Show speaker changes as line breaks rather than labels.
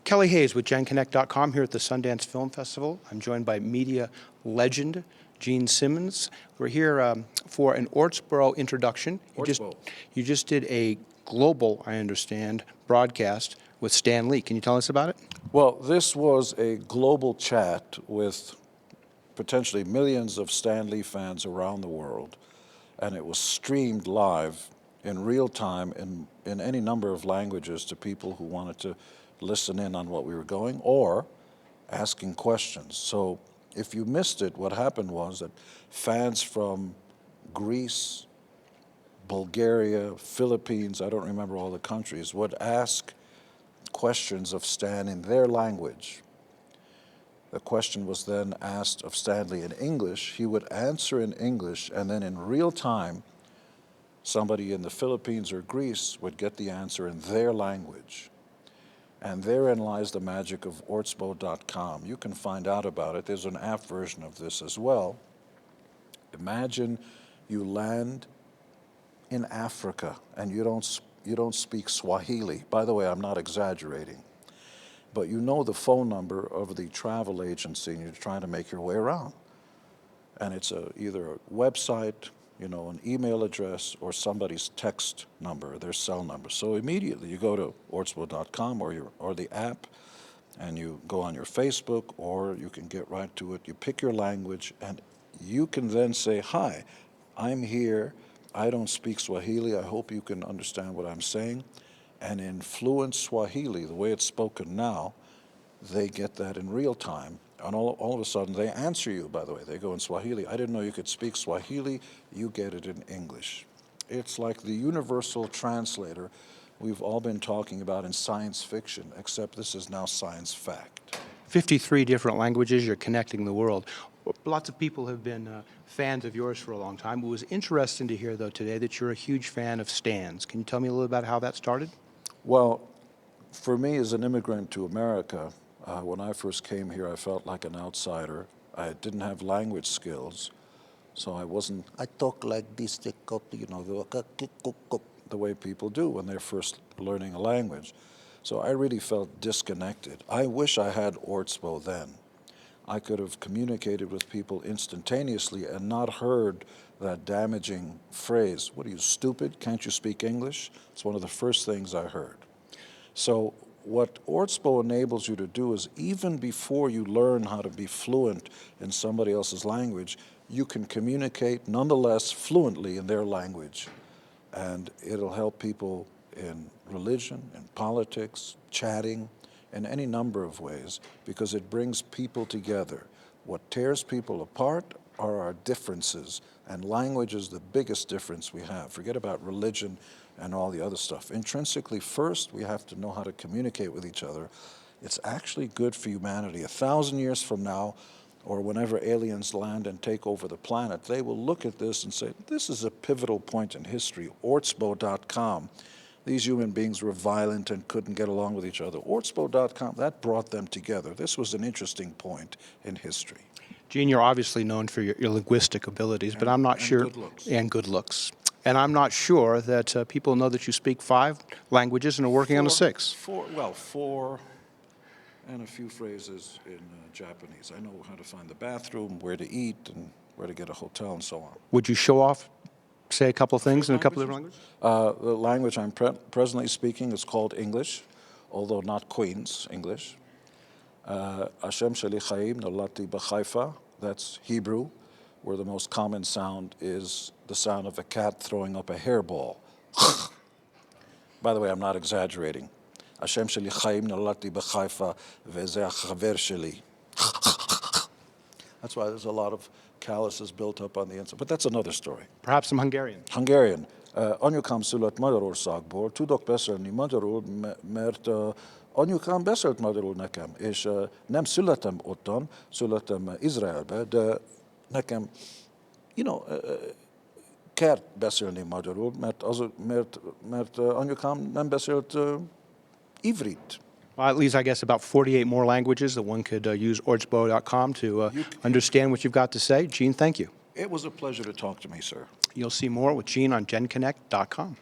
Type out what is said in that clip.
Kelly Hayes with genConnect.com here at the Sundance Film Festival. I'm joined by media legend Gene Simmons. We're here for an Ortsbo introduction. You just did a global, I understand, broadcast with Stan Lee. Can you tell us about it?
Well, this was a global chat with potentially millions of Stan Lee fans around the world, and it was streamed live in real time in any number of languages to people who wanted to listen in on what we were going or asking questions. So if you missed it, what happened was that fans from Greece, Bulgaria, Philippines, I don't remember all the countries, would ask questions of Stan in their language. The question was then asked of Stanley in English. He would answer in English, and then in real time, somebody in the Philippines or Greece would get the answer in their language. And therein lies the magic of Ortsbo.com. You can find out about it. There's an app version of this as well. Imagine you land in Africa and you don't speak Swahili. By the way, I'm not exaggerating. But you know the phone number of the travel agency and you're trying to make your way around. And it's either a website, an email address, or somebody's text number, their cell number. So immediately you go to Ortsbo.com or the app, and you go on your Facebook, or you can get right to it. You pick your language, and you can then say, "Hi, I'm here. I don't speak Swahili. I hope you can understand what I'm saying." And in fluent Swahili, the way it's spoken now, they get that in real time. And all of a sudden, they answer you, by the way. They go in Swahili. "I didn't know you could speak Swahili." You get it in English. It's like the universal translator we've all been talking about in science fiction, except this is now science fact.
53 different languages, you're connecting the world. Lots of people have been fans of yours for a long time. It was interesting to hear, though, today that you're a huge fan of Stan's. Can you tell me a little about how that started?
Well, for me as an immigrant to America, when I first came here, I felt like an outsider. I didn't have language skills, so I talk like this, the way people do when they're first learning a language. So I really felt disconnected. I wish I had Ortsbo then. I could have communicated with people instantaneously and not heard that damaging phrase, "What are you, stupid? Can't you speak English?" It's one of the first things I heard. So what Ortsbo enables you to do is even before you learn how to be fluent in somebody else's language, you can communicate nonetheless fluently in their language. And it'll help people in religion, in politics, chatting, in any number of ways, because it brings people together. What tears people apart are our differences, and language is the biggest difference we have. Forget about religion and all the other stuff. Intrinsically, first, we have to know how to communicate with each other. It's actually good for humanity. 1,000 years from now, or whenever aliens land and take over the planet, they will look at this and say, "This is a pivotal point in history." Ortsbo.com. These human beings were violent and couldn't get along with each other. Ortsbo.com, that brought them together. This was an interesting point in history.
Gene, you're obviously known for your linguistic abilities, but I'm not sure.
Good looks.
And good looks. And I'm not sure that people know that you speak 5 languages and are working on a 6th.
Four and a few phrases in Japanese. I know how to find the bathroom, where to eat, and where to get a hotel, and so on.
Would you show off, say a couple of things in a couple of different languages?
The language I'm presently speaking is called English, although not Queen's English. Hashem Sheli Chaim Nolati B'Haifa, that's Hebrew, where the most common sound is the sound of a cat throwing up a hairball. By the way, I'm not exaggerating. Hashem Sheli Chaim Nolati B'Haifa V'zeh Chaver Sheli. That's why there's a lot of calluses built up on the inside. But that's another story.
Perhaps some Hungarian.
Hungarian. Anyukám született Magyarországból, tudok beszélni magyarul, mert anyukám beszélt magyarul nekem, és nem születtem ottan, születtem Izraelbe, de nekem, kell beszélni magyarul, mert anyukám nem beszélt ivrit.
Well, at least I guess about 48 more languages that one could use Ortsbo.com to understand what you've got to say. Gene, thank you.
It was a pleasure to talk to me, sir.
You'll see more with Gene on genConnect.com.